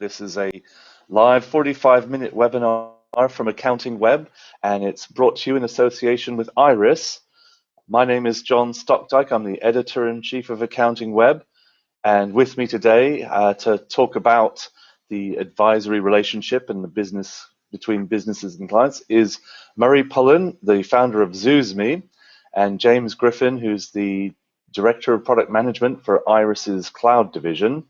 This is a live 45-minute webinar from Accounting Web, and it's brought to you in association with IRIS. My name is John Stockdyke. I'm the editor-in-chief of Accounting Web, and with me today to talk about the advisory relationship and the business between businesses and clients is Murray Pullen, the founder of ZooSme, and James Griffin, who's the director of product management for IRIS's cloud division.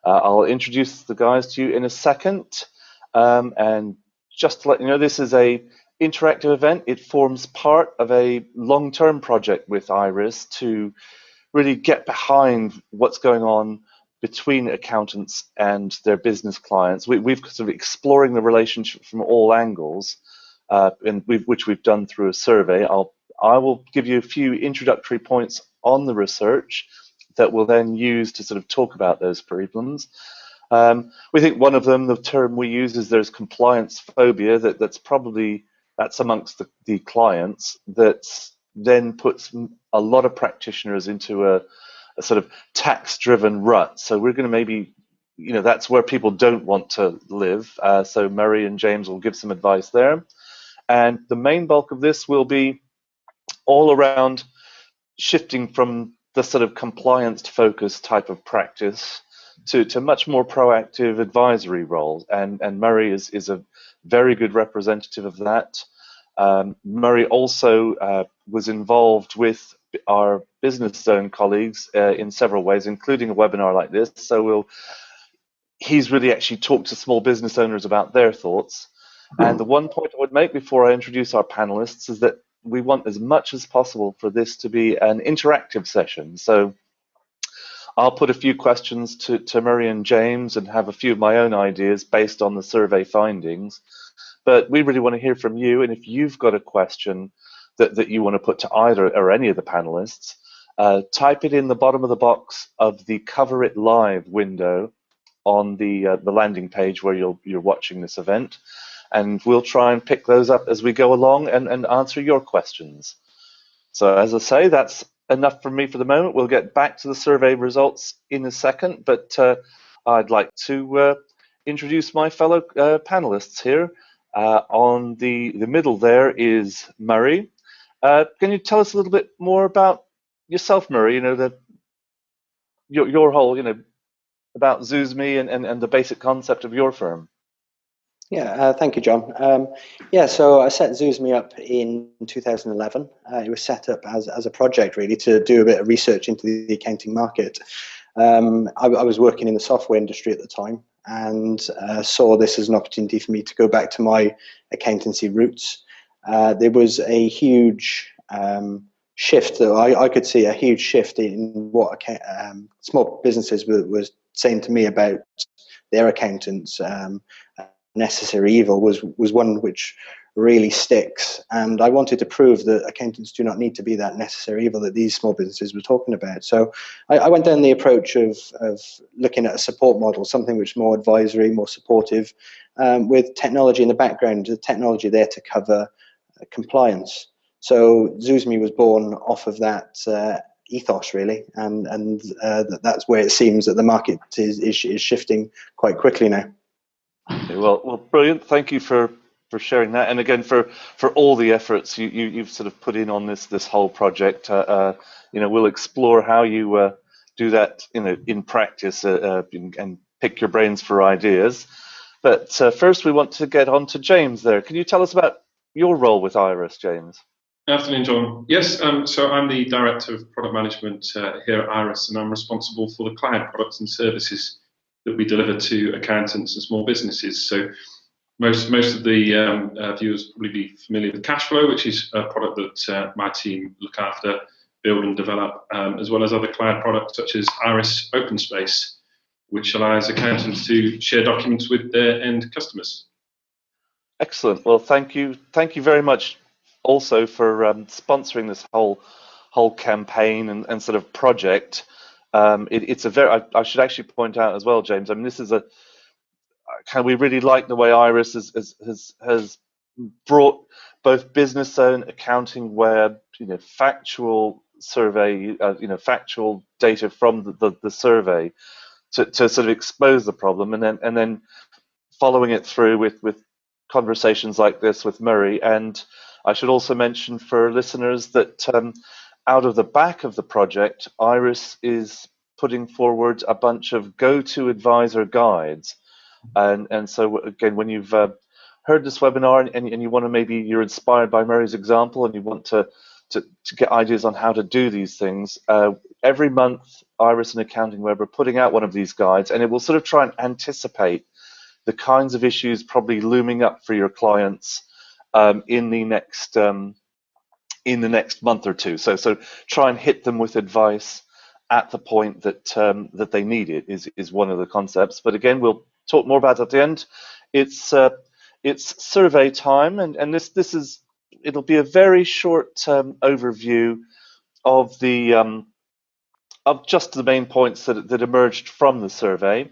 I'll introduce the guys to you in a second. And just to let you know, this is a interactive event. It forms part of a long-term project with IRIS to really get behind what's going on between accountants and their business clients. We've sort of exploring the relationship from all angles, which we've done through a survey. I will give you a few introductory points on the research that we'll then use to sort of talk about those problems. We think one of them, the term we use is there's compliance phobia, that's amongst the clients, that then puts a lot of practitioners into a sort of tax-driven rut. So we're going to maybe, that's where people don't want to live. So Murray and James will give some advice there. And the main bulk of this will be all around shifting from the sort of compliance-focused type of practice to much more proactive advisory roles. And Murray is a very good representative of that. Murray also was involved with our business zone colleagues in several ways, including a webinar like this. So he's really actually talked to small business owners about their thoughts. And the one point I would make before I introduce our panelists is that we want as much as possible for this to be an interactive session. So I'll put a few questions to Murray and James and have a few of my own ideas based on the survey findings. But we really want to hear from you. And if you've got a question that you want to put to either or any of the panelists, type it in the bottom of the box of the Cover It Live window on the landing page where you're watching this event. And we'll try and pick those up as we go along and answer your questions. So as I say, that's enough from me for the moment. We'll get back to the survey results in a second, but I'd like to introduce my fellow panelists here. On the middle there is Murray. Can you tell us a little bit more about yourself, Murray? Your whole, about ZooSme and the basic concept of your firm. Yeah, thank you, John. So I set ZooSme up in 2011. It was set up as a project, really, to do a bit of research into the accounting market. I was working in the software industry at the time and saw this as an opportunity for me to go back to my accountancy roots. There was a huge shift. I could see a huge shift in what small businesses were saying to me about their accountants. Necessary evil was one which really sticks, and I wanted to prove that accountants do not need to be that necessary evil that these small businesses were talking about. So I went down the approach of looking at a support model, something which is more advisory, more supportive, with technology in the background, the technology there to cover compliance. So ZooSme was born off of that ethos, really, and that's where it seems that the market is shifting quite quickly now. Okay, well, brilliant. Thank you for sharing that, and again for all the efforts you've sort of put in on this whole project. We'll explore how you do that, in practice, and pick your brains for ideas. But first, we want to get on to James. There, can you tell us about your role with IRIS, James? Afternoon, John. Yes, so I'm the Director of Product Management here at IRIS, and I'm responsible for the cloud products and services that we deliver to accountants and small businesses. So most of the viewers will probably be familiar with Cashflow, which is a product that my team look after, build and develop, as well as other cloud products such as IRIS OpenSpace, which allows accountants to share documents with their end customers. Excellent. Well, thank you very much also for sponsoring this whole campaign and sort of project. It's a very, I should actually point out as well, James, I mean, this is we really like the way IRIS has brought both business zone, Accounting Web, factual survey, factual data from the survey to sort of expose the problem, and then following it through with conversations like this with Murray. And I should also mention for listeners that out of the back of the project, IRIS is putting forward a bunch of go-to advisor guides. And so again, when you've heard this webinar and you want to, maybe you're inspired by Murray's example and you want to get ideas on how to do these things, every month IRIS and Accounting Web are putting out one of these guides, and it will sort of try and anticipate the kinds of issues probably looming up for your clients in the next month or two. So try and hit them with advice at the point that that they need it is one of the concepts. But again, we'll talk more about it at the end. It's survey time, and it'll be a very short overview of the of just the main points that emerged from the survey.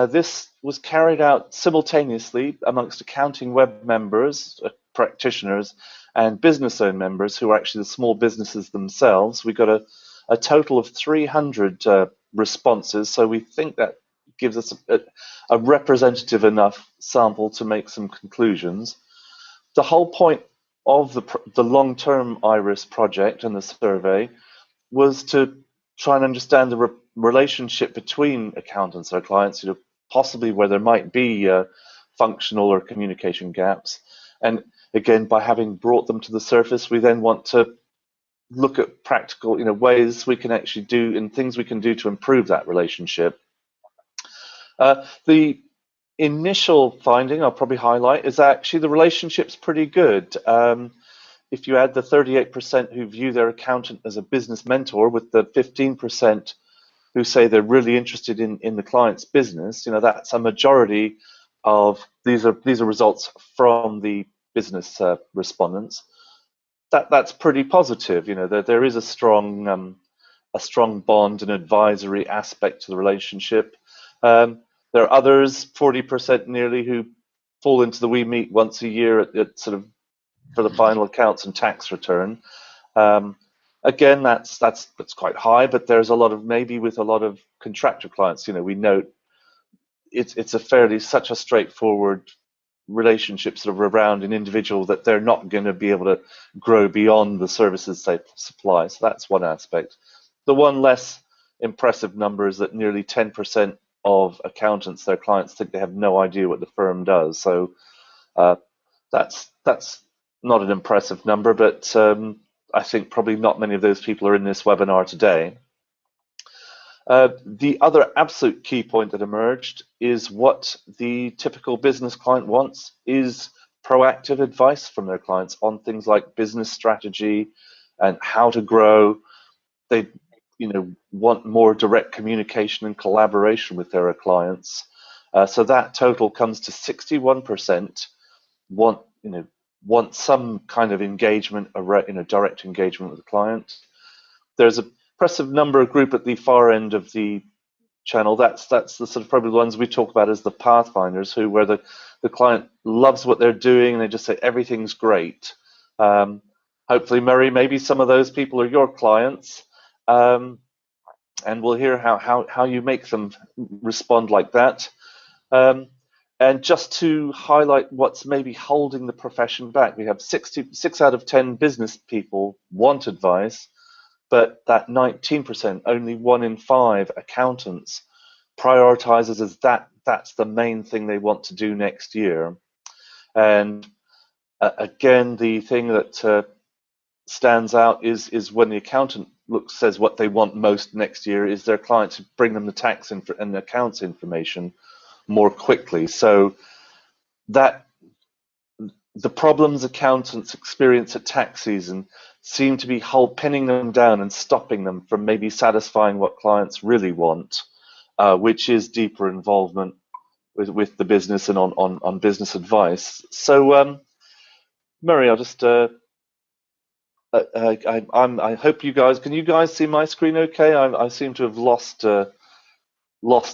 This was carried out simultaneously amongst Accounting Web members, practitioners, and business owned members who are actually the small businesses themselves. We got a total of 300 responses, so we think that gives us a representative enough sample to make some conclusions. The whole point of the long-term IRIS project and the survey was to try and understand the relationship between accountants and their clients, possibly where there might be functional or communication gaps. And again, by having brought them to the surface, we then want to look at practical, ways we can actually do and things we can do to improve that relationship. The initial finding I'll probably highlight is that actually the relationship's pretty good. If you add the 38% who view their accountant as a business mentor with the 15% who say they're really interested in the client's business, that's a majority of these are results from the business respondents. That's pretty positive. There is a strong bond and advisory aspect to the relationship. There are others, 40% nearly, who fall into the we meet once a year at sort of for the final accounts and tax return. Again, that's quite high, but there's a lot of, maybe with a lot of contractor clients, we note it's such a straightforward relationship sort of around an individual that they're not going to be able to grow beyond the services they supply. So that's one aspect. The one less impressive number is that nearly 10% of accountants, their clients, think they have no idea what the firm does. So that's not an impressive number, but I think probably not many of those people are in this webinar today. The other absolute key point that emerged is what the typical business client wants is proactive advice from their clients on things like business strategy and how to grow. They want more direct communication and collaboration with their clients. So that total comes to 61% want some kind of engagement, direct engagement with the client. There's a impressive number of group at the far end of the channel. That's the sort of probably the ones we talk about as the pathfinders, where the client loves what they're doing and they just say everything's great. Hopefully, Murray, maybe some of those people are your clients, and we'll hear how you make them respond like that. And just to highlight what's maybe holding the profession back, we have 6 out of 10 business people want advice, but that 19%, only 1 in 5 accountants, prioritizes as that's the main thing they want to do next year. And again, the thing that stands out is when the accountant says what they want most next year is their client to bring them the tax and the accounts information more quickly. So that the problems accountants experience at tax season seem to be pinning them down and stopping them from maybe satisfying what clients really want, which is deeper involvement with the business and on business advice. So Murray, I'll just I hope you guys, can you guys see my screen okay? I seem to have lost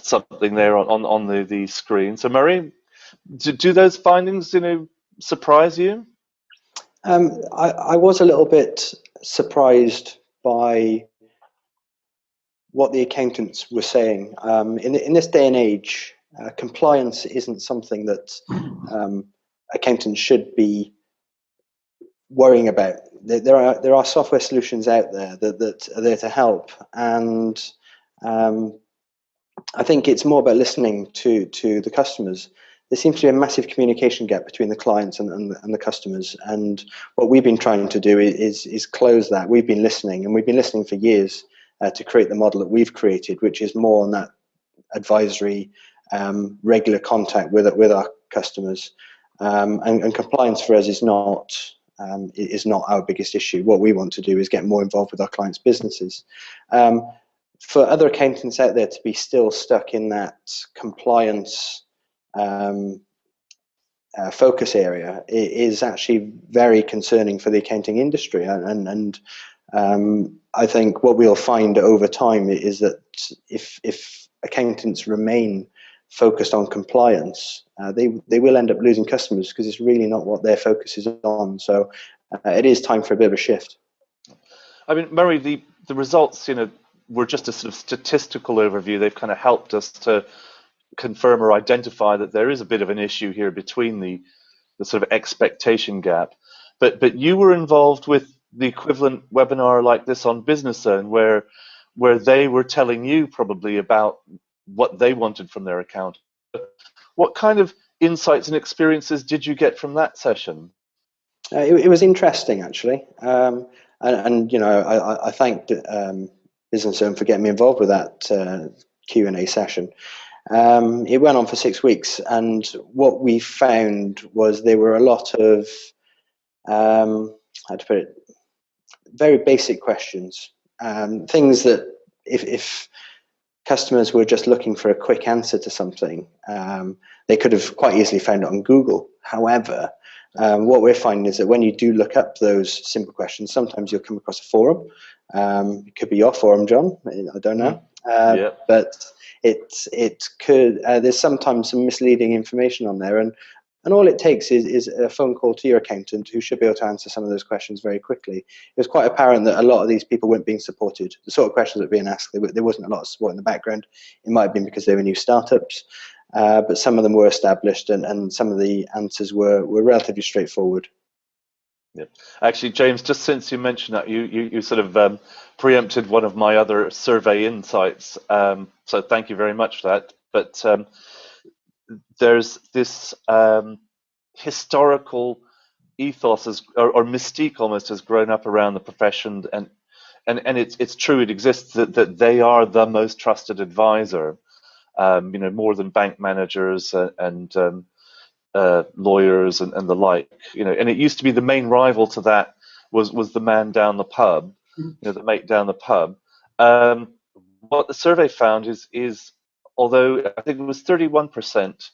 something there on the screen. So Murray, do those findings surprise you? I was a little bit surprised by what the accountants were saying. In this day and age, compliance isn't something that accountants should be worrying about. There are software solutions out there that are there to help, and I think it's more about listening to the customers. There seems to be a massive communication gap between the clients and the customers, and what we've been trying to do is close that. We've been listening, and we've been listening for years to create the model that we've created, which is more on that advisory, regular contact with our customers, and compliance for us is not our biggest issue. What we want to do is get more involved with our clients' businesses. For other accountants out there to be still stuck in that compliance focus area is actually very concerning for the accounting industry, and I think what we'll find over time is that if accountants remain focused on compliance, they will end up losing customers because it's really not what their focus is on. So it is time for a bit of a shift. I mean, Murray, the results, were just a sort of statistical overview. They've kind of helped us to confirm or identify that there is a bit of an issue here between the sort of expectation gap. But you were involved with the equivalent webinar like this on Business Zone, where they were telling you probably about what they wanted from their account. What kind of insights and experiences did you get from that session? It was interesting, actually, and I thanked Business Zone for getting me involved with that Q&A session. It went on for 6 weeks, and what we found was there were a lot of how to put it, very basic questions, things that if customers were just looking for a quick answer to something, they could have quite easily found it on Google. However, what we're finding is that when you do look up those simple questions, sometimes you'll come across a forum. It could be your forum, John. I don't know. Yeah. But it could. There's sometimes some misleading information on there, and all it takes is a phone call to your accountant, who should be able to answer some of those questions very quickly. It was quite apparent that a lot of these people weren't being supported. The sort of questions that were being asked, there wasn't a lot of support in the background. It might have been because they were new startups, but some of them were established, and some of the answers were relatively straightforward. Yeah. Actually, James, just since you mentioned that, you sort of preempted one of my other survey insights. So thank you very much for that. But there's this historical ethos or mystique almost has grown up around the profession, and it's true, it exists, that they are the most trusted advisor, more than bank managers and lawyers and the like, and it used to be the main rival to that was the man down the pub, the mate down the pub. What the survey found is although I think it was 31%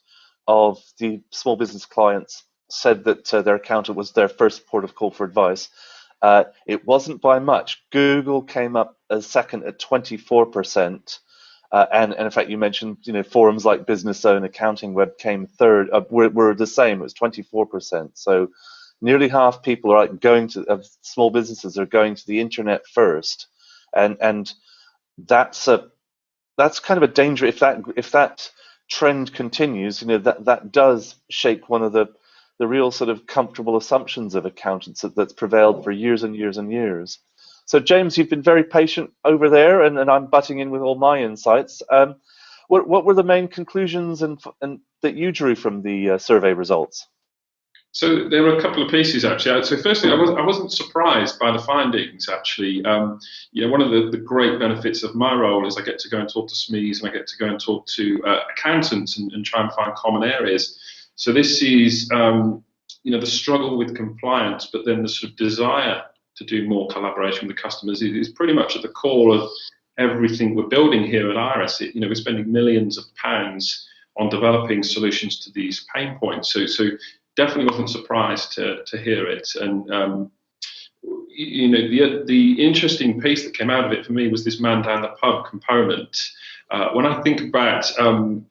of the small business clients said that their accountant was their first port of call for advice, it wasn't by much. Google came up as second at 24%. And in fact, you mentioned, forums like Business Zone, Accounting Web came third. Were the same. It was 24%. So nearly half people are of small businesses are going to the internet first, and that's kind of a danger. If that trend continues, that does shake one of the real sort of comfortable assumptions of accountants that's prevailed for years and years and years. So, James, you've been very patient over there, and I'm butting in with all my insights. What were the main conclusions and that you drew from the survey results? So there were a couple of pieces, actually. So firstly, I wasn't surprised by the findings, actually. One of the great benefits of my role is I get to go and talk to SMEs, and I get to go and talk to accountants and try and find common areas. So this is, the struggle with compliance, but then the sort of desire to do more collaboration with the customers is pretty much at the core of everything we're building here at IRIS. We're spending millions of pounds on developing solutions to these pain points. So definitely wasn't surprised to hear it. And the interesting piece that came out of it for me was this man down the pub component. When I think about some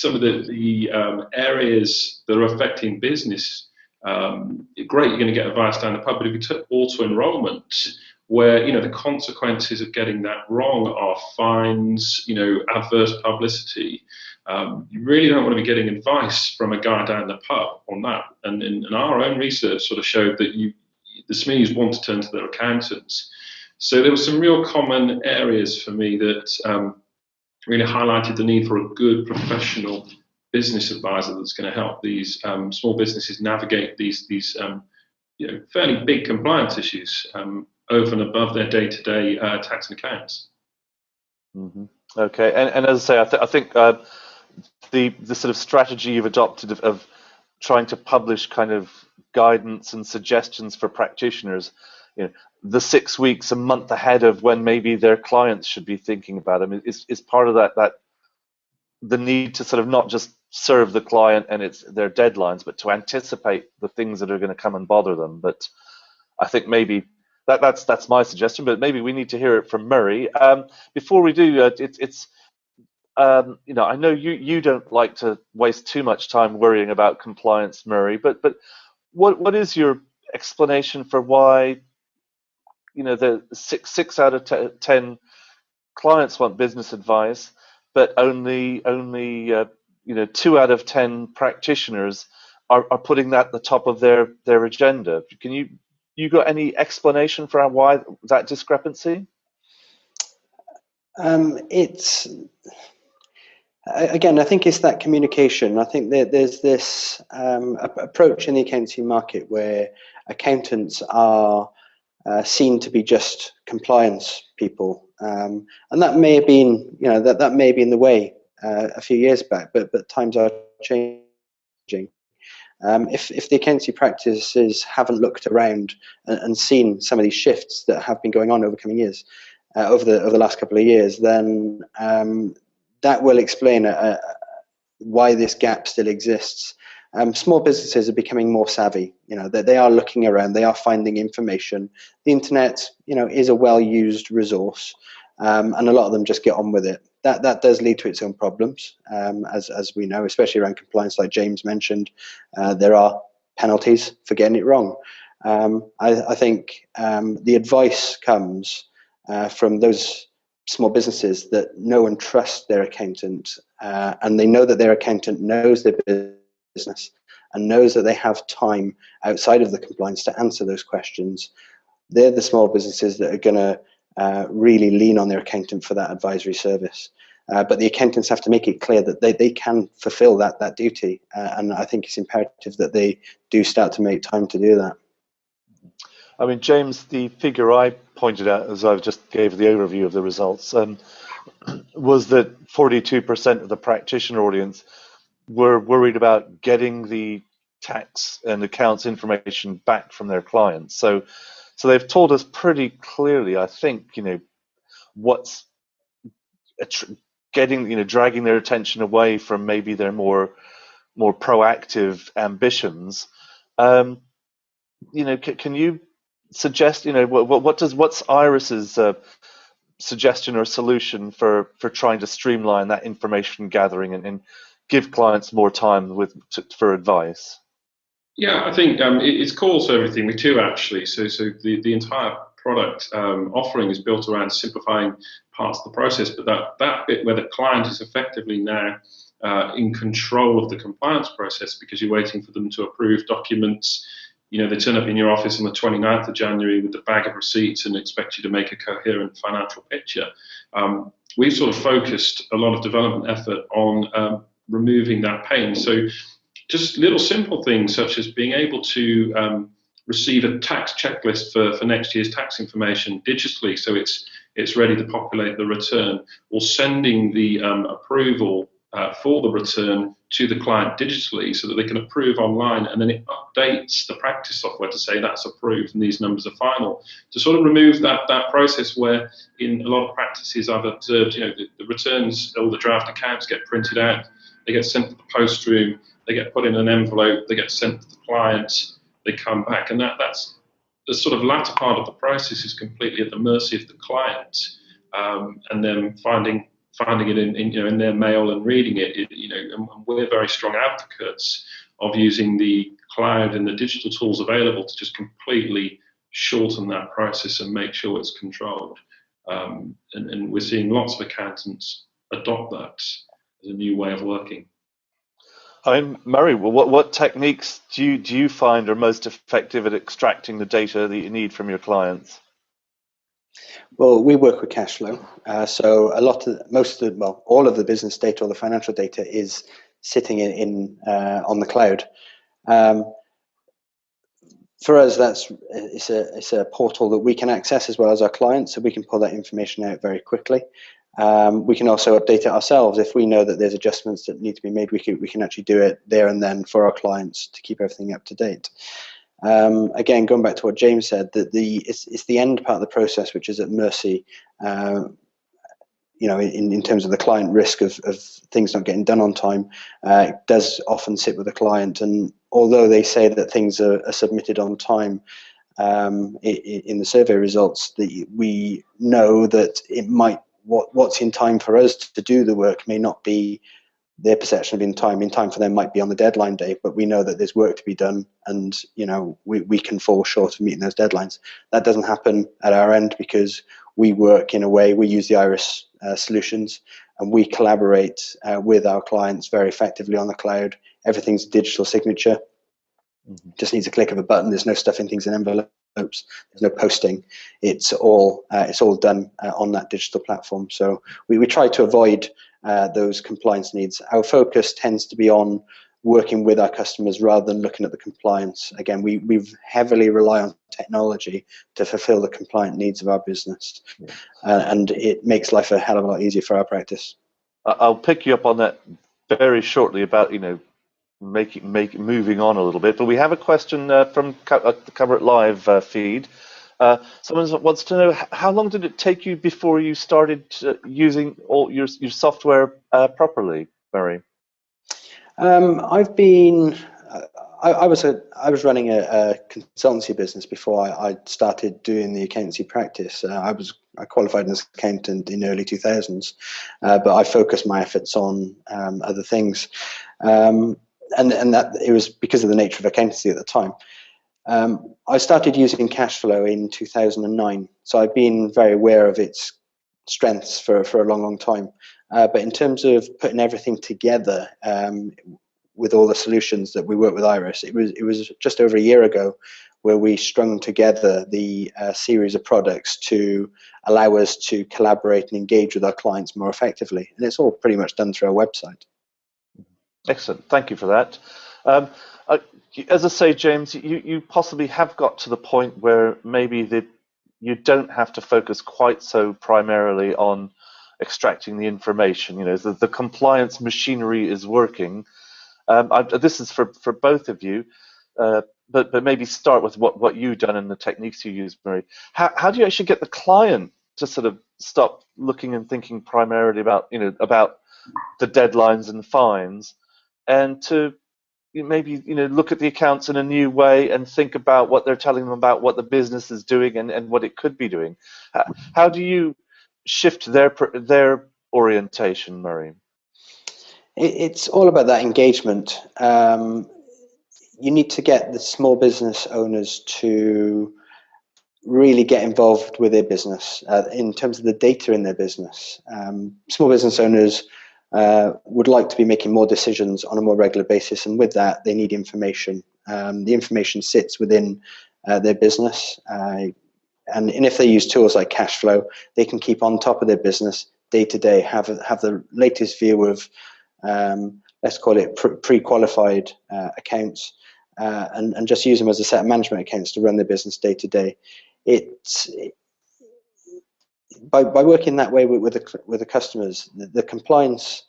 of the areas that are affecting business, great, you're going to get advice down the pub, but if you took auto enrollment, where the consequences of getting that wrong are fines, adverse publicity. You really don't want to be getting advice from a guy down the pub on that. And our own research sort of showed that the SMEs want to turn to their accountants. So there were some real common areas for me that really highlighted the need for a good professional business advisor that's going to help these small businesses navigate these fairly big compliance issues over and above their day-to-day tax and accounts. Mm-hmm. Okay, and as I say, I think the sort of strategy you've adopted of trying to publish kind of guidance and suggestions for practitioners, the 6 weeks, a month ahead of when maybe their clients should be thinking about them, is part of that the need to sort of not just serve the client and their deadlines, but to anticipate the things that are going to come and bother them. But I think maybe that's my suggestion, but maybe we need to hear it from Murray. Before we do, I know you don't like to waste too much time worrying about compliance, Murray, but what is your explanation for why the six out of 10 clients want business advice, but only 2 out of 10 practitioners are putting that at the top of their agenda? Can you got any explanation for why that discrepancy? It's again, I think it's that communication. I think that there's this approach in the accounting market where accountants are seen to be just compliance people, and that may have been, that may be in the way a few years back, but times are changing. If the accountancy practices haven't looked around and seen some of these shifts that have been going on over coming years, over the last couple of years, then that will explain why this gap still exists. Small businesses are becoming more savvy. They are looking around, they are finding information. The internet, is a well-used resource, and a lot of them just get on with it. That does lead to its own problems, as we know, especially around compliance, like James mentioned. There are penalties for getting it wrong. I think the advice comes from those small businesses that know and trust their accountant, and they know that their accountant knows their business and knows that they have time outside of the compliance to answer those questions. They're the small businesses that are going to really lean on their accountant for that advisory service. But the accountants have to make it clear that they can fulfill that duty, and I think it's imperative that they do start to make time to do that. I mean, James, the figure I pointed out as I just gave the overview of the results was that 42% of the practitioner audience were worried about getting the tax and accounts information back from their clients. So they've told us pretty clearly, I think, what's dragging their attention away from maybe their more proactive ambitions. Can you suggest, what's Iris's suggestion or solution for trying to streamline that information gathering and give clients more time for advice? Yeah, I think it's calls for everything. We do actually. So the entire product offering is built around simplifying parts of the process, but that bit where the client is effectively now in control of the compliance process because you're waiting for them to approve documents. They turn up in your office on the 29th of January with a bag of receipts and expect you to make a coherent financial picture. We've sort of focused a lot of development effort on removing that pain. So just little simple things such as being able to receive a tax checklist for next year's tax information digitally, so it's ready to populate the return, or sending the approval for the return to the client digitally so that they can approve online, and then it updates the practice software to say that's approved and these numbers are final. To sort of remove that process where in a lot of practices I've observed, the returns or the draft accounts get printed out, they get sent to the post room, they get put in an envelope, they get sent to the client, they come back, and that's the sort of latter part of the process is completely at the mercy of the client, and then finding it in their mail and reading it. And we're very strong advocates of using the cloud and the digital tools available to just completely shorten that process and make sure it's controlled. And we're seeing lots of accountants adopt that as a new way of working. Murray, what techniques do you find are most effective at extracting the data that you need from your clients? Well, we work with Cashflow, so all of the business data, all the financial data, is sitting on the cloud. For us, it's a portal that we can access as well as our clients, so we can pull that information out very quickly. We can also update it ourselves if we know that there's adjustments that need to be made. We can actually do it there and then for our clients to keep everything up to date. Again, going back to what James said, that it's the end part of the process which is at mercy. In terms of the client risk of things not getting done on time, it does often sit with the client. And although they say that things are submitted on time in the survey results, we know that what's in time for us to do the work may not be their perception of in time. In time for them might be on the deadline day, but we know that there's work to be done, and we can fall short of meeting those deadlines. That doesn't happen at our end because we work in a way, we use the Iris solutions, and we collaborate with our clients very effectively on the cloud. Everything's digital signature. Just needs a click of a button. There's no stuffing things in envelopes. There's no posting. It's all done on that digital platform. So we try to avoid those compliance needs. Our focus tends to be on working with our customers rather than looking at the compliance. Again, we heavily rely on technology to fulfill the compliant needs of our business, and it makes life a hell of a lot easier for our practice. I'll pick you up on that very shortly about moving on a little bit, but we have a question from the Cover It Live feed. Someone wants to know, how long did it take you before you started using all your software properly, Murray? I was running a consultancy business before I started doing the accountancy practice. I qualified as an accountant in the early 2000s, but I focused my efforts on other things, and that it was because of the nature of accountancy at the time. I started using Cashflow in 2009, so I've been very aware of its strengths for a long time. But in terms of putting everything together with all the solutions that we work with Iris, it was just over a year ago where we strung together the series of products to allow us to collaborate and engage with our clients more effectively. And it's all pretty much done through our website. Excellent. Thank you for that. As I say, James, you possibly have got to the point where maybe you don't have to focus quite so primarily on extracting the information. The compliance machinery is working. This is for both of you, but maybe start with what you've done and the techniques you use, Murray. How do you actually get the client to sort of stop looking and thinking primarily about the deadlines and fines, and to maybe look at the accounts in a new way and think about what they're telling them about what the business is doing and what it could be doing? How do you shift their orientation, Murray? It's all about that engagement. You need to get the small business owners to really get involved with their business in terms of the data in their business. Small business owners would like to be making more decisions on a more regular basis, and with that they need information. The information sits within their business, and if they use tools like Cashflow, they can keep on top of their business day to day, have the latest view of let's call it pre-qualified accounts, and just use them as a set of management accounts to run their business day to day. By working that way with the customers, the compliance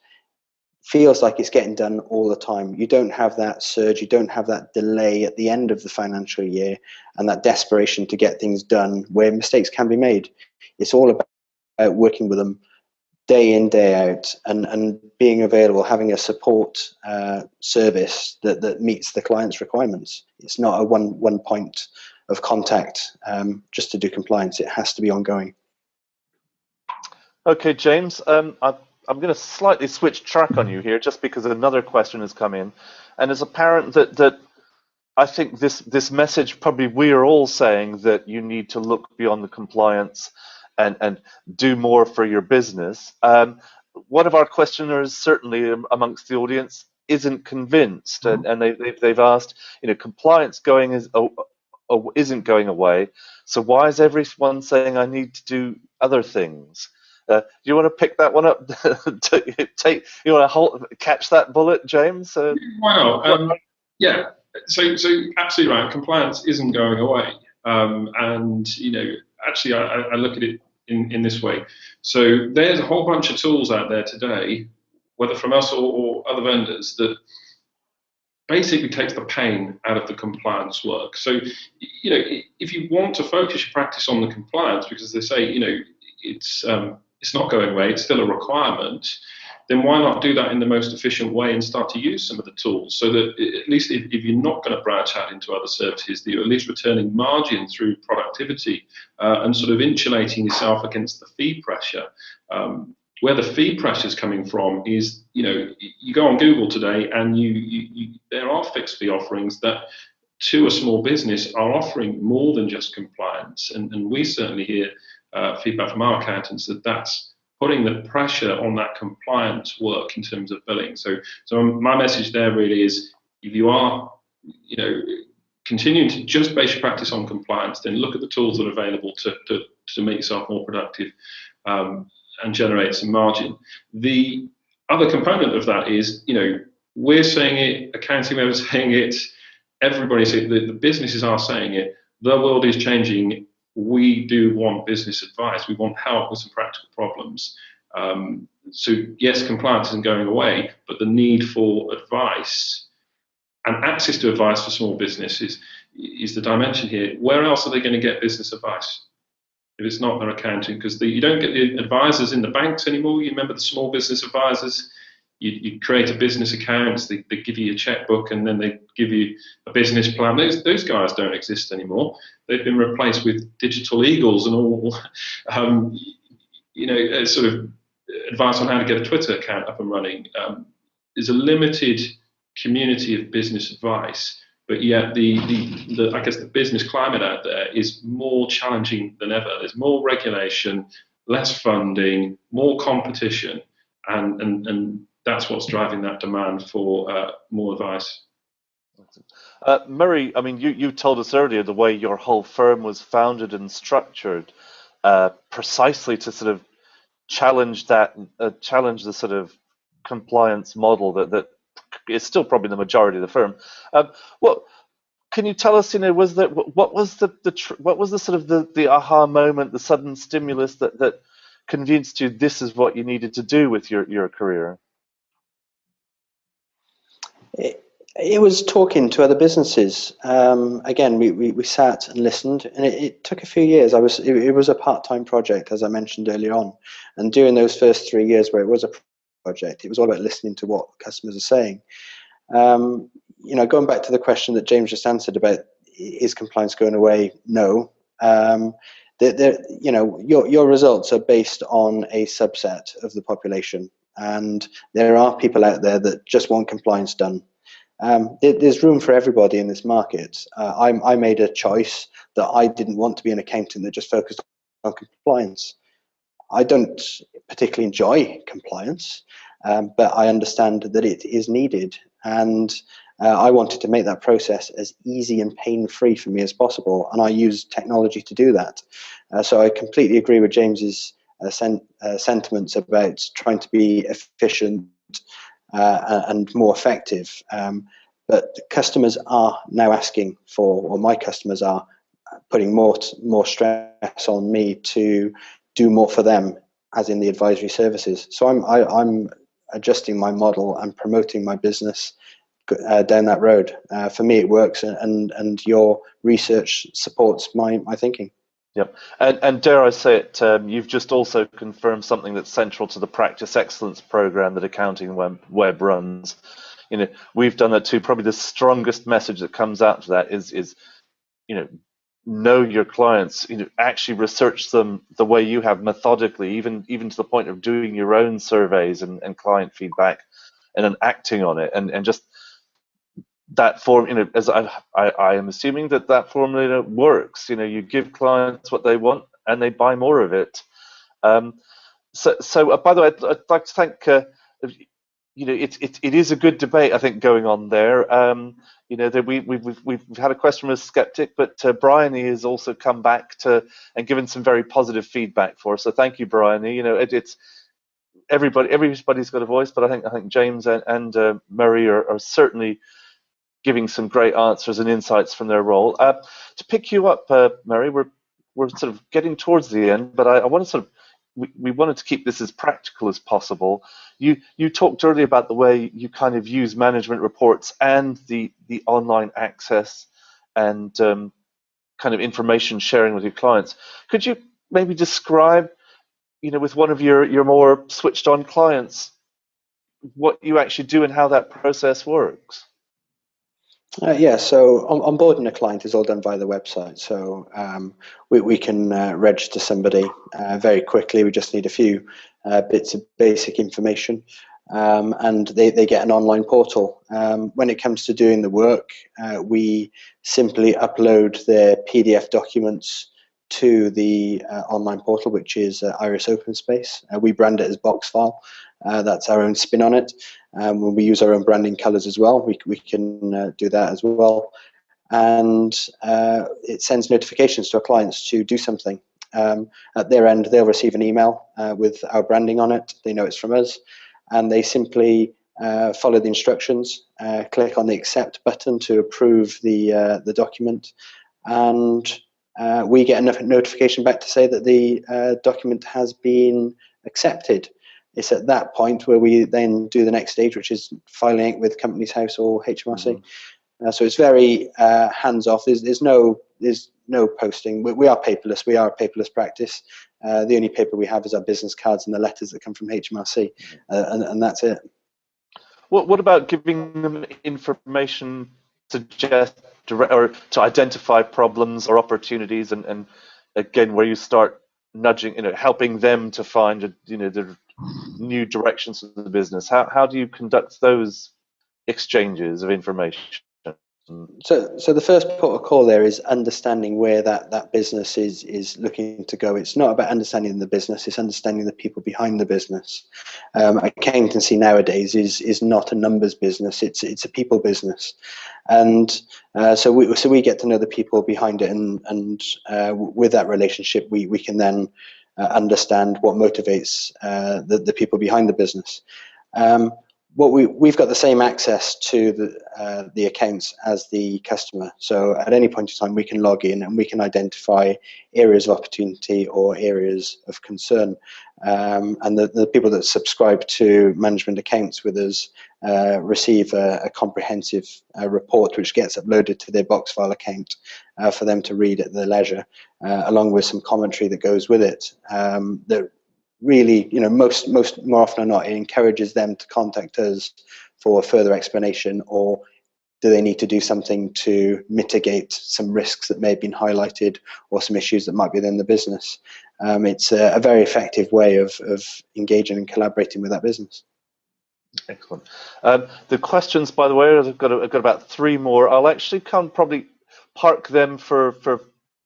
feels like it's getting done all the time. You don't have that surge, you don't have that delay at the end of the financial year, and that desperation to get things done where mistakes can be made. It's all about working with them day in, day out, and being available, having a support service that meets the client's requirements. It's not a one point of contact just to do compliance. It has to be ongoing. Okay, James, I'm going to slightly switch track on you here just because another question has come in, and it's apparent that I think this message, probably we are all saying that you need to look beyond the compliance and do more for your business. One of our questioners, certainly amongst the audience, isn't convinced, and they've asked, compliance isn't going away. So why is everyone saying I need to do other things? Do you want to pick that one up? You want to catch that bullet, James? Why not? Yeah. So absolutely right. Compliance isn't going away, and actually, I look at it in this way. So there's a whole bunch of tools out there today, whether from us or other vendors, that basically takes the pain out of the compliance work. So, if you want to focus your practice on the compliance, because they say, it's not going away, it's still a requirement, then why not do that in the most efficient way and start to use some of the tools, so that at least if you're not going to branch out into other services, that you're at least returning margin through productivity and sort of insulating yourself against the fee pressure. Where the fee pressure is coming from is, you go on Google today and there are fixed fee offerings that to a small business are offering more than just compliance. And we certainly hear feedback from our accountants that that's putting the pressure on that compliance work in terms of billing. So my message there really is, if you are, continuing to just base your practice on compliance, then look at the tools that are available to make yourself more productive. And generate some margin. The other component of that is, we're saying it, accounting members are saying it, everybody's saying it, the businesses are saying it, the world is changing. We do want business advice. We want help with some practical problems. So yes, compliance isn't going away, but the need for advice and access to advice for small businesses is the dimension here. Where else are they going to get business advice if it's not their accounting? Because you don't get the advisors in the banks anymore. You remember the small business advisors? You create a business account, they give you a checkbook, and then they give you a business plan. Those guys don't exist anymore. They've been replaced with digital eagles and all, sort of advice on how to get a Twitter account up and running. There's a limited community of business advice. But yet, I guess the business climate out there is more challenging than ever. There's more regulation, less funding, more competition, and that's what's driving that demand for more advice. Murray, I mean, you told us earlier the way your whole firm was founded and structured, precisely to sort of challenge the sort of compliance model that is still probably the majority of the firm. What can you tell us? What was the sort of the aha moment, the sudden stimulus that convinced you this is what you needed to do with your career? It was talking to other businesses. Again, we sat and listened, and it took a few years. It was a part-time project, as I mentioned earlier on, and during those first 3 years where it was a project, it was all about listening to what customers are saying. Going back to the question that James just answered about is compliance going away? No. Your results are based on a subset of the population, and there are people out there that just want compliance done. There's room for everybody in this market. I made a choice that I didn't want to be an accountant that just focused on compliance. I don't particularly enjoy compliance, but I understand that it is needed, and I wanted to make that process as easy and pain-free for me as possible, and I use technology to do that. So I completely agree with James's sentiments about trying to be efficient and more effective. But customers are now asking for, or my customers are putting more stress on me to do more for them, as in the advisory services. So I'm adjusting my model and promoting my business down that road. For me, it works, and your research supports my thinking. Yep, and dare I say it, you've just also confirmed something that's central to the Practice Excellence program that Accounting Web runs. We've done that too. Probably the strongest message that comes out to that is know your clients. Actually research them the way you have, methodically, even to the point of doing your own surveys and client feedback, and then acting on it, and just that form, as I am assuming that formula works. You give clients what they want, and they buy more of it. So by the way, I'd like to thank. It is a good debate, I think, going on there. That we've had a question from a skeptic, but Bryony has also come back and given some very positive feedback for us. So thank you, Bryony. It's everybody's got a voice, but I think James and Murray are certainly giving some great answers and insights from their role. To pick you up, Murray, we're sort of getting towards the end, but I want to we wanted to keep this as practical as possible. You talked earlier about the way you kind of use management reports and the online access and kind of information sharing with your clients. Could you maybe describe, with one of your more switched on clients, what you actually do and how that process works? Yeah, so onboarding a client is all done via the website. So we can register somebody very quickly. We just need a few bits of basic information, and they get an online portal. When it comes to doing the work, we simply upload their PDF documents to the online portal, which is Iris OpenSpace. We brand it as Boxfile. That's our own spin on it. When we use our own branding colors as well, we can do that as well. And it sends notifications to our clients to do something. At their end, they'll receive an email with our branding on it. They know it's from us, and they simply follow the instructions, click on the accept button to approve the document, and we get a notification back to say that the document has been accepted. It's at that point where we then do the next stage, which is filing it with Companies House or HMRC. So it's very hands-off. There's no posting. We are paperless. We are a paperless practice. The only paper we have is our business cards and the letters that come from HMRC, and that's it. What about giving them information to to identify problems or opportunities, and again, where you start nudging, helping them to find the new directions of the business? How do you conduct those exchanges of information? So the first port of call there is understanding where that business is looking to go. It's not about understanding the business, it's understanding the people behind the business. Accountancy nowadays is not a numbers business, it's a people business. And so we get to know the people behind it, and with that relationship we can then understand what motivates the people behind the business. We've got the same access to the accounts as the customer. So at any point in time, we can log in and we can identify areas of opportunity or areas of concern. And the people that subscribe to management accounts with us receive a comprehensive report which gets uploaded to their Boxfile account for them to read at their leisure, along with some commentary that goes with it. That really, more often than not, it encourages them to contact us for further explanation, or do they need to do something to mitigate some risks that may have been highlighted or some issues that might be within the business. It's a very effective way of engaging and collaborating with that business. Excellent. The questions, by the way, I've got about 3 more. I'll actually probably park them for 4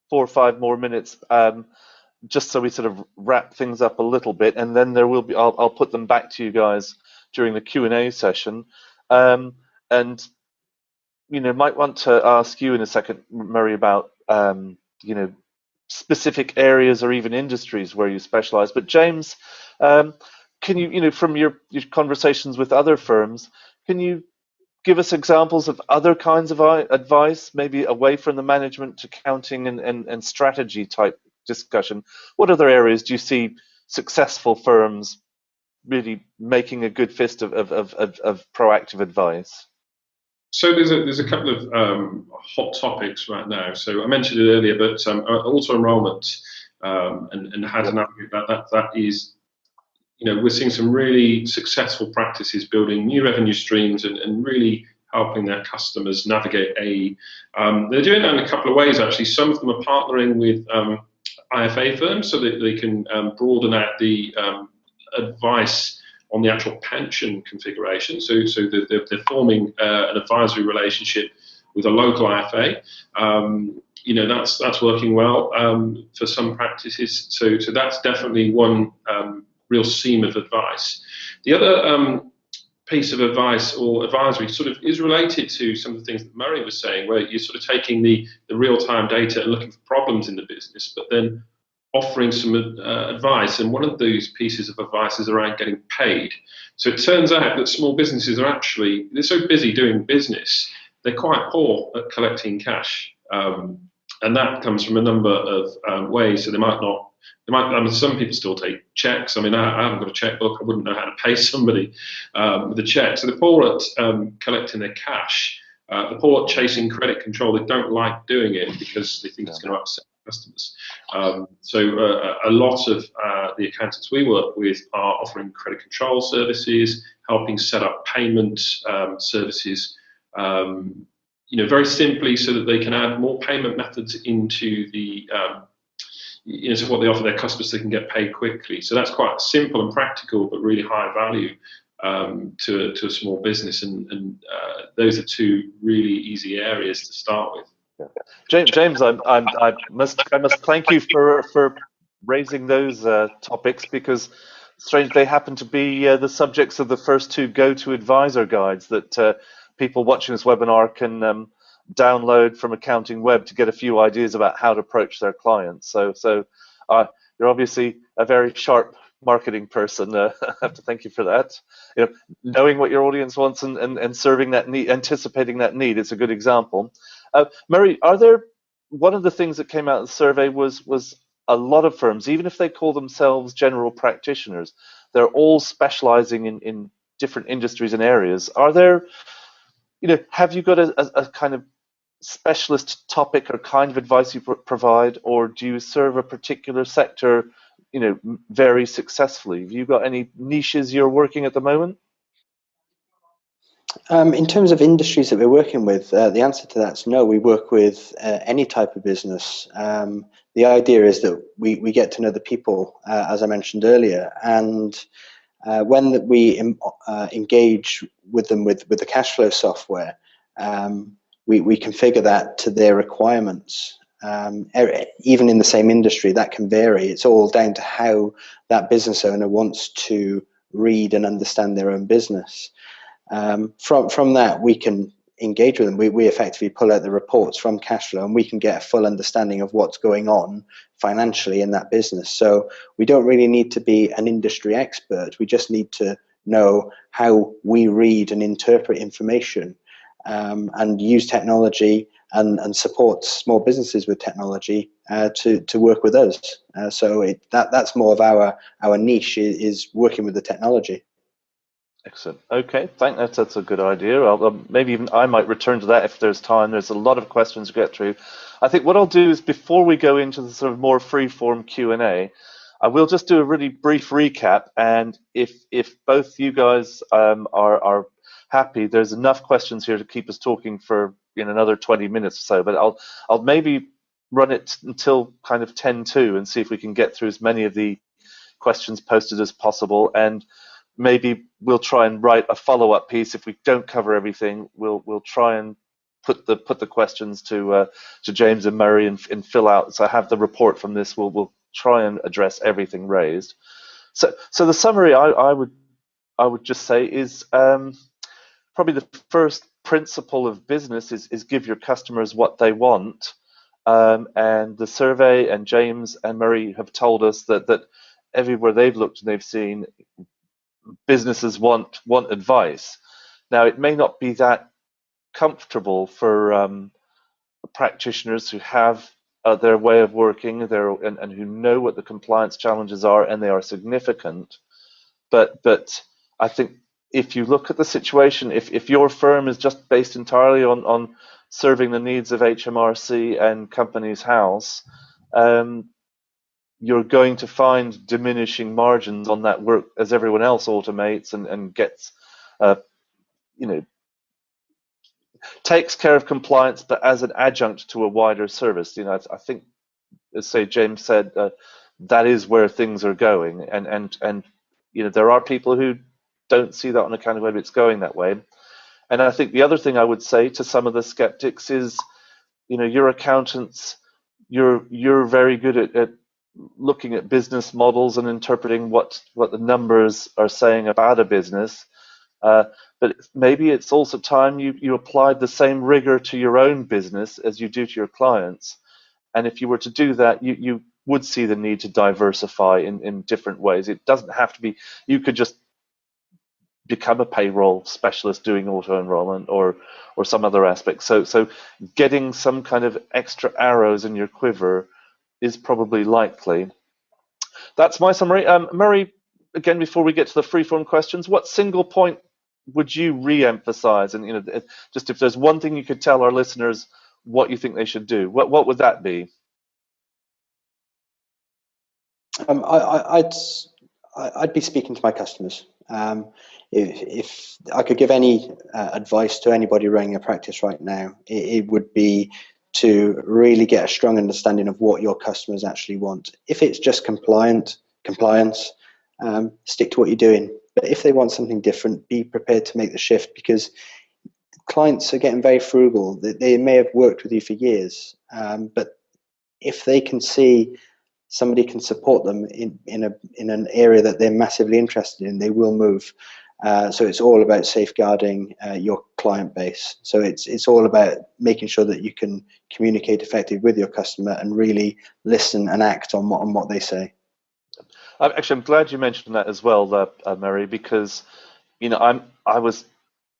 or 5 more minutes, just so we sort of wrap things up a little bit, and then there will be. I'll put them back to you guys during the Q&A session, and might want to ask you in a second, Murray, about specific areas or even industries where you specialize. But James, can you, from your conversations with other firms, can you give us examples of other kinds of advice, maybe away from the management, accounting, and strategy type discussion? What other areas do you see successful firms really making a good fist of proactive advice? So there's a couple of hot topics right now. So I mentioned it earlier, but auto enrollment and how to navigate that. That is, we're seeing some really successful practices building new revenue streams and really helping their customers navigate AE. They're doing that in a couple of ways, actually. Some of them are partnering with IFA firms so that they can broaden out the advice on the actual pension configuration. So they're forming an advisory relationship with a local IFA. That's working well for some practices. So that's definitely one real seam of advice. The other piece of advice or advisory sort of is related to some of the things that Murray was saying, where you're sort of taking the real-time data and looking for problems in the business, but then offering some advice. And one of those pieces of advice is around getting paid. So it turns out that small businesses they're so busy doing business, they're quite poor at collecting cash. And that comes from a number of ways. So some people still take checks. I mean, I haven't got a checkbook. I wouldn't know how to pay somebody with a check. So they're poor at collecting their cash. They're poor at chasing credit control. They don't like doing it because they think it's going to upset customers. So a lot of the accountants we work with are offering credit control services, helping set up payment services, very simply, so that they can add more payment methods into the so what they offer their customers, so they can get paid quickly. So that's quite simple and practical, but really high value to a small business. And those are two really easy areas to start with. James, I must thank you for raising those topics, because strange they happen to be the subjects of the first two Go-To Advisor guides that people watching this webinar can download from Accounting Web to get a few ideas about how to approach their clients. So you're obviously a very sharp marketing person. I have to thank you for that. Knowing what your audience wants and serving that need, anticipating that need, it's a good example. Murray, one of the things that came out of the survey was a lot of firms, even if they call themselves general practitioners, they're all specializing in different industries and areas. Are there, have you got a kind of specialist topic or kind of advice you provide, or do you serve a particular sector, very successfully? Have you got any niches you're working at the moment? In terms of industries that we're working with, the answer to that is no. We work with any type of business. The idea is that we get to know the people, as I mentioned earlier, and when we engage with them with the cash flow software, we configure that to their requirements. Even in the same industry, that can vary. It's all down to how that business owner wants to read and understand their own business. From that, we can engage with them. We effectively pull out the reports from cash flow, and we can get a full understanding of what's going on financially in that business. So we don't really need to be an industry expert. We just need to know how we read and interpret information, and use technology and support small businesses with technology to work with us. So that's more of our niche, is working with the technology. Excellent. Okay, that's a good idea. Maybe even I might return to that if there's time. There's a lot of questions to get through. I think what I'll do is, before we go into the sort of more free-form Q&A, I will just do a really brief recap. And if both you guys are happy, there's enough questions here to keep us talking for another 20 minutes or so. But I'll maybe run it until kind of 10:02 and see if we can get through as many of the questions posted as possible. And maybe we'll try and write a follow-up piece. If we don't cover everything, we'll try and put the questions to James and Murray and fill out. So I have the report from this. We'll try and address everything raised. So the summary I would just say is probably the first principle of business is give your customers what they want. And the survey, and James and Murray have told us that everywhere they've looked and they've seen, businesses want advice. Now, it may not be that comfortable for practitioners who have their way of working and who know what the compliance challenges are, and they are significant. But I think if you look at the situation, if your firm is just based entirely on serving the needs of HMRC and Companies House, you're going to find diminishing margins on that work as everyone else automates and gets, takes care of compliance, but as an adjunct to a wider service. I think, as James said, that is where things are going. And there are people who don't see that on Accounting Web. It's going that way. And I think the other thing I would say to some of the skeptics is, your accountants, you're very good at looking at business models and interpreting what the numbers are saying about a business. But maybe it's also time you applied the same rigor to your own business as you do to your clients. And if you were to do that, you would see the need to diversify in different ways. It doesn't have to be, you could just become a payroll specialist doing auto enrollment or some other aspect. So getting some kind of extra arrows in your quiver is probably likely. That's my summary. Murray, again, before we get to the free-form questions, what single point would you re-emphasize? And just if there's one thing you could tell our listeners what you think they should do, what would that be? I'd be speaking to my customers. If I could give any advice to anybody running a practice right now, it would be to really get a strong understanding of what your customers actually want. If it's just compliance, stick to what you're doing. But if they want something different, be prepared to make the shift, because clients are getting very frugal. They may have worked with you for years, but if they can see somebody can support them in an area that they're massively interested in, they will move. So it's all about safeguarding your client base. So it's all about making sure that you can communicate effectively with your customer and really listen and act on what they say. Actually, I'm glad you mentioned that as well, Murray, because I was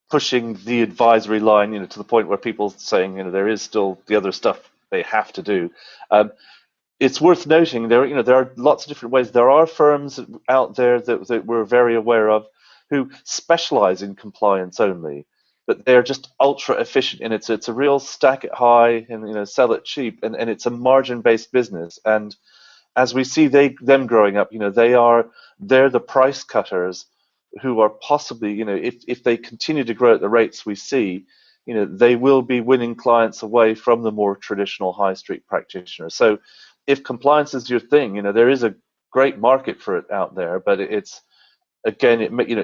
pushing the advisory line, to the point where people saying, there is still the other stuff they have to do. It's worth noting there are lots of different ways. There are firms out there that we're very aware of who specialize in compliance only, but they're just ultra efficient, and it's a real stack it high and sell it cheap, and it's a margin-based business. And as we see them growing up, they're the price cutters who are possibly, if they continue to grow at the rates we see, they will be winning clients away from the more traditional high street practitioners. So if compliance is your thing, there is a great market for it out there, but it's, again,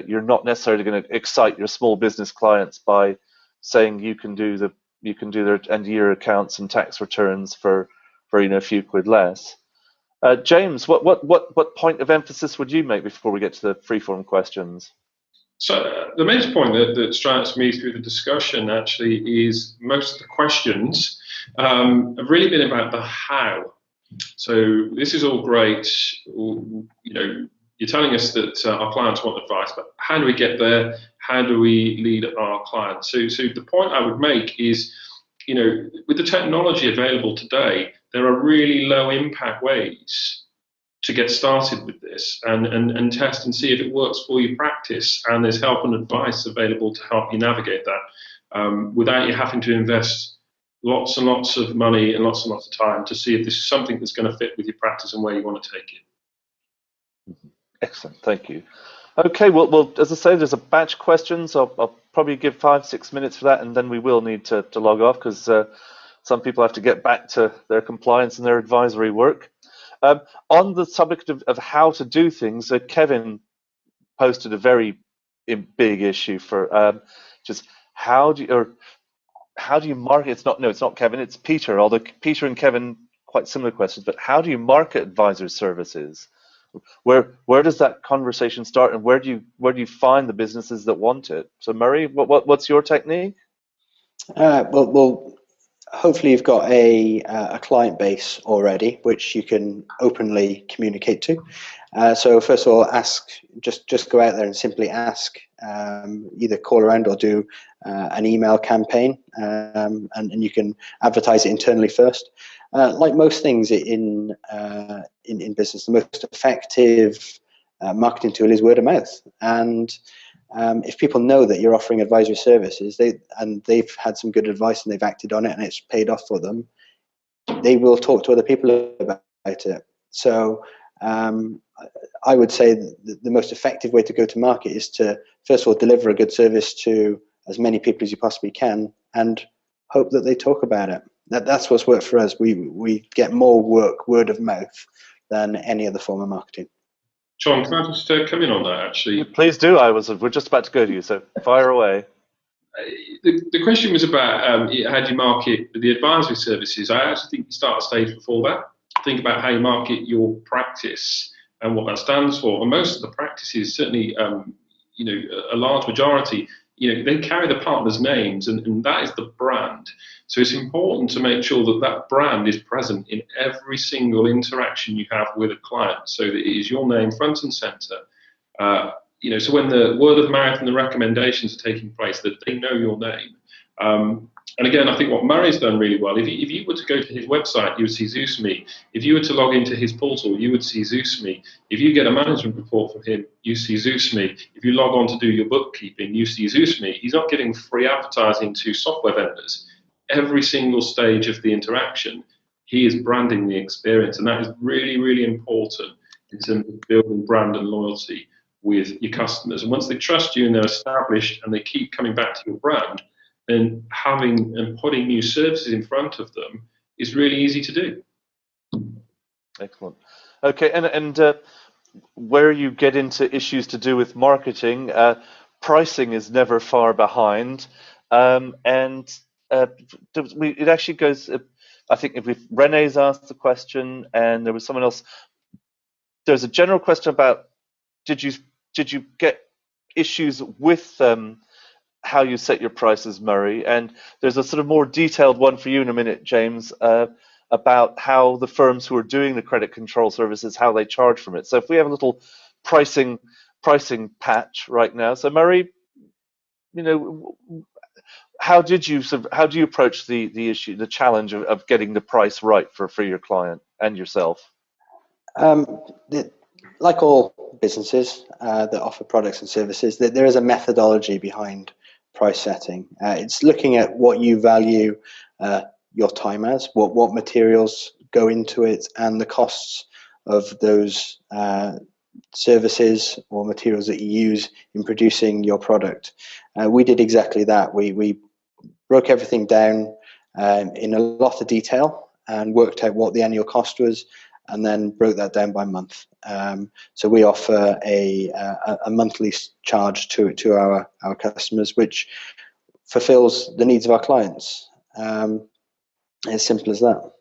you're not necessarily going to excite your small business clients by saying you can do their end year accounts and tax returns for a few quid less. James, what point of emphasis would you make before we get to the freeform questions? So the major point that strikes me through the discussion actually is most of the questions have really been about the how. So this is all great. You're telling us that our clients want advice, but how do we get there? How do we lead our clients? So the point I would make is, with the technology available today, there are really low impact ways to get started with this and test and see if it works for your practice. And there's help and advice available to help you navigate that without you having to invest lots and lots of money and lots of time to see if this is something that's going to fit with your practice and where you want to take it. Excellent, thank you. Okay, well, as I say, there's a batch of questions. I'll probably give 5-6 minutes for that, and then we will need to log off, because some people have to get back to their compliance and their advisory work. On the subject of how to do things, Kevin posted a very big issue for just how do you market? It's not Kevin, it's Peter. Although Peter and Kevin, quite similar questions, but how do you market advisor services? Where does that conversation start, and where do you find the businesses that want it? So Murray, what's your technique? Well, hopefully you've got a client base already, which you can openly communicate to. So first of all, just go out there and simply ask. Either call around or do an email campaign, and you can advertise it internally first. Like most things in business, the most effective marketing tool is word of mouth. And if people know that you're offering advisory services, they've had some good advice and they've acted on it and it's paid off for them, they will talk to other people about it. So I would say the most effective way to go to market is to, first of all, deliver a good service to as many people as you possibly can and hope that they talk about it. That's what's worked for us. We get more work word of mouth than any other form of marketing. John, can I just come in on that, actually? Please do. We're just about to go to you, so fire away. The question was about how do you market the advisory services. I actually think you start a stage before that. Think about how you market your practice and what that stands for. And most of the practices, certainly, a large majority, they carry the partners' names, and that is the brand. So it's important to make sure that that brand is present in every single interaction you have with a client, so that it is your name front and center. So when the word of mouth and the recommendations are taking place, that they know your name. And again, I think what Murray's done really well, if you were to go to his website, you would see ZooSme. If you were to log into his portal, you would see ZooSme. If you get a management report from him, you see ZooSme. If you log on to do your bookkeeping, you see ZooSme. He's not giving free advertising to software vendors. Every single stage of the interaction, he is branding the experience, and that is really, really important in terms of building brand and loyalty with your customers. And once they trust you and they're established and they keep coming back to your brand, then having and putting new services in front of them is really easy to do. Excellent. Okay, and where you get into issues to do with marketing, pricing is never far behind, it actually goes. I think Renee's asked the question, and there was someone else. There's a general question about did you get issues with how you set your prices, Murray? And there's a sort of more detailed one for you in a minute, James, about how the firms who are doing the credit control services, how they charge from it. So if we have a little pricing patch right now. So Murray, how do you approach the issue, the challenge of getting the price right for your client and yourself? Like all businesses that offer products and services, there is a methodology behind price setting. It's looking at what you value your time as, what materials go into it, and the costs of those services or materials that you use in producing your product. We did exactly that. We broke everything down in a lot of detail and worked out what the annual cost was, and then broke that down by month. So we offer a monthly charge to our customers, which fulfills the needs of our clients. As simple as that.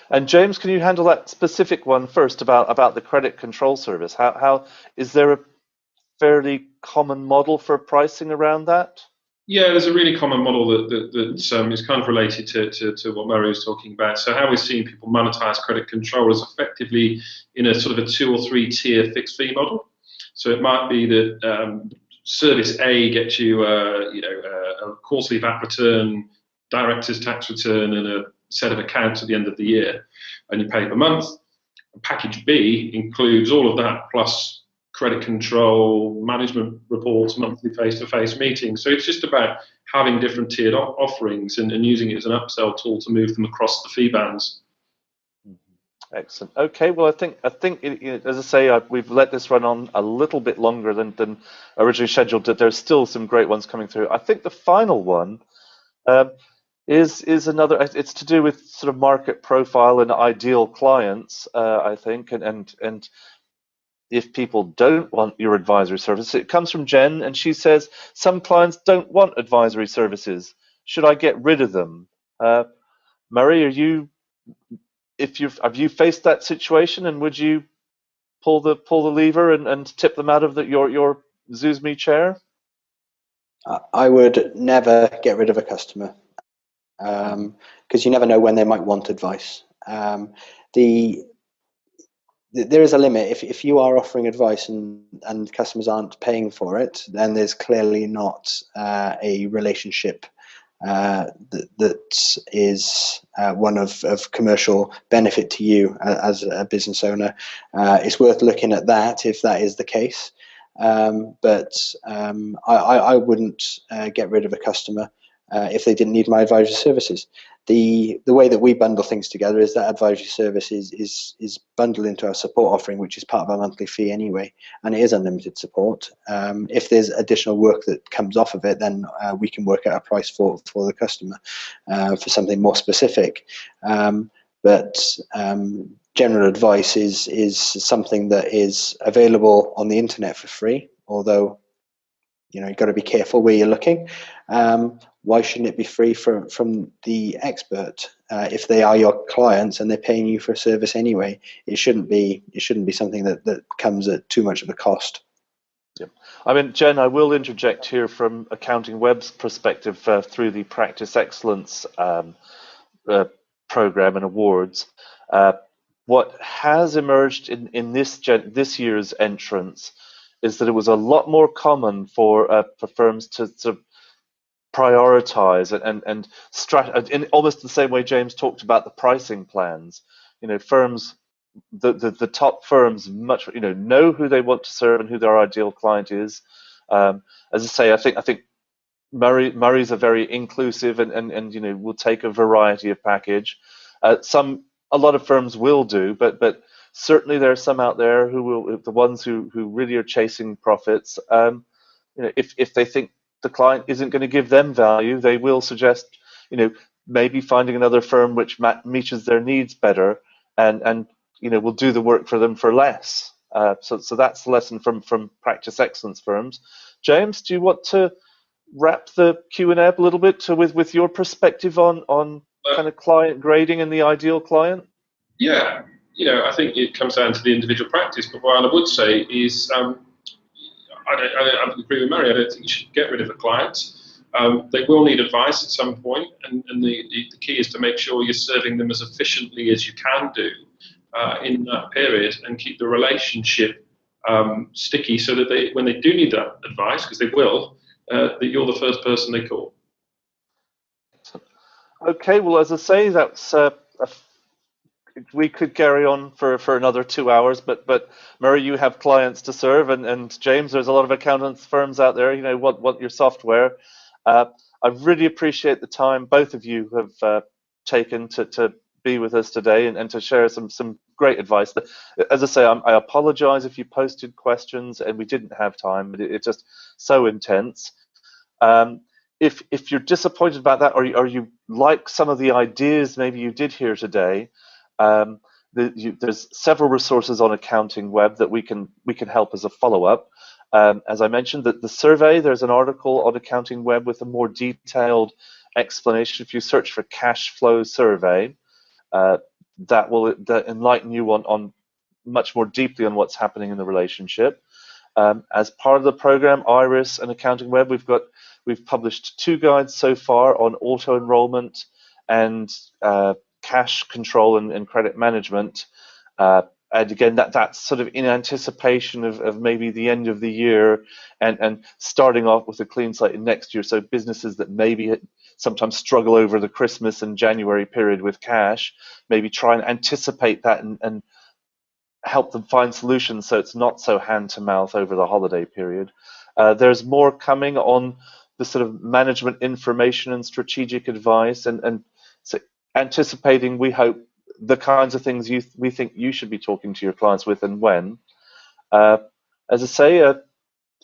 And James, can you handle that specific one first about the credit control service? How is there a fairly common model for pricing around that? Yeah, there's a really common model that is kind of related to what Murray was talking about. So how we're seeing people monetize credit control is effectively in a sort of a 2 or 3 tier fixed fee model. So it might be that service A gets you a quarterly VAT return, director's tax return, and a set of accounts at the end of the year, and you pay per month. Package B includes all of that plus credit control, management reports, monthly face-to-face meetings. So it's just about having different tiered offerings and using it as an upsell tool to move them across the fee bands. Excellent. Okay. Well, I think as I say, we've let this run on a little bit longer than originally scheduled. There's still some great ones coming through. I think the final one is another. It's to do with sort of market profile and ideal clients. I think and if people don't want your advisory service, it comes from Jen, and she says some clients don't want advisory services. Should I get rid of them? Murray, have you faced that situation, and would you pull the lever and tip them out of your ZooSme chair? I would never get rid of a customer because you never know when they might want advice. There is a limit. If you are offering advice and customers aren't paying for it, then there's clearly not a relationship that is one of commercial benefit to you as a business owner. It's worth looking at that if that is the case. But I wouldn't get rid of a customer if they didn't need my advisory services. The way that we bundle things together is that advisory service is bundled into our support offering, which is part of our monthly fee anyway, and it is unlimited support. If there's additional work that comes off of it, then we can work out a price for the customer for something more specific. But general advice is something that is available on the internet for free, although you've got to be careful where you're looking. Why shouldn't it be free from the expert? If they are your clients and they're paying you for a service anyway, it shouldn't be something that comes at too much of a cost. Yeah. I mean, Jen, I will interject here from Accounting Web's perspective through the Practice Excellence program and awards. What has emerged in this year's entrance is that it was a lot more common for firms to sort of prioritize and in almost the same way James talked about the pricing plans. Firms, the top firms much know who they want to serve and who their ideal client is. As I say, I think Murray's a very inclusive and will take a variety of package. A lot of firms will do, but certainly there are some out there who will, the ones who really are chasing profits. If they think the client isn't going to give them value, they will suggest maybe finding another firm which meets their needs better and will do the work for them for less. So that's the lesson from Practice Excellence firms. James, do you want to wrap the Q&A up a little bit with your perspective on kind of client grading and the ideal client? Yeah, I think it comes down to the individual practice, but what I would say is I agree with Murray. I don't think you should get rid of a client. They will need advice at some point, and the key is to make sure you're serving them as efficiently as you can do in that period and keep the relationship sticky so that when they do need that advice, because they will, that you're the first person they call. Okay, well, as I say, that's we could carry on for another 2 hours, but Murray, you have clients to serve, and James, there's a lot of accountants firms out there. Want your software. I really appreciate the time both of you have taken to be with us today and to share some great advice. As I say, I apologize if you posted questions and we didn't have time, but it's just so intense. If you're disappointed about that, or you like some of the ideas maybe you did hear today, there's several resources on Accounting Web that we can help as a follow-up. As I mentioned, the survey, there's an article on Accounting Web with a more detailed explanation. If you search for cash flow survey, that will enlighten you on much more deeply on what's happening in the relationship. As part of the program, IRIS and Accounting Web, we've published 2 guides so far on auto enrollment and cash control and credit management. And again, that's sort of in anticipation of maybe the end of the year and starting off with a clean slate in next year. So businesses that maybe sometimes struggle over the Christmas and January period with cash, maybe try and anticipate that and help them find solutions so it's not so hand to mouth over the holiday period. There's more coming on the sort of management information and strategic advice and so anticipating, we hope, the kinds of things we think you should be talking to your clients with and when. As I say,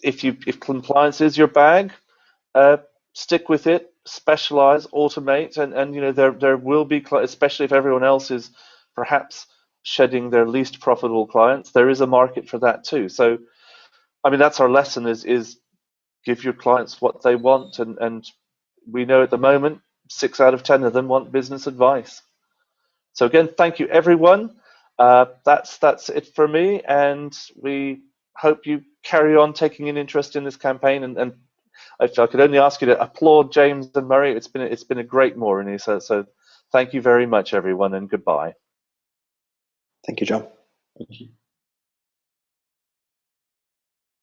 if compliance is your bag, stick with it, specialize, automate, and there will be, especially if everyone else is perhaps shedding their least profitable clients, there is a market for that too. So, I mean, that's our lesson is give your clients what they want, and we know at the moment 6 out of 10 of them want business advice. So again, thank you everyone. That's it for me, and we hope you carry on taking an interest in this campaign. And if I could only ask you to applaud James and Murray, it's been a great morning. So thank you very much, everyone, and goodbye. Thank you, John. Thank you.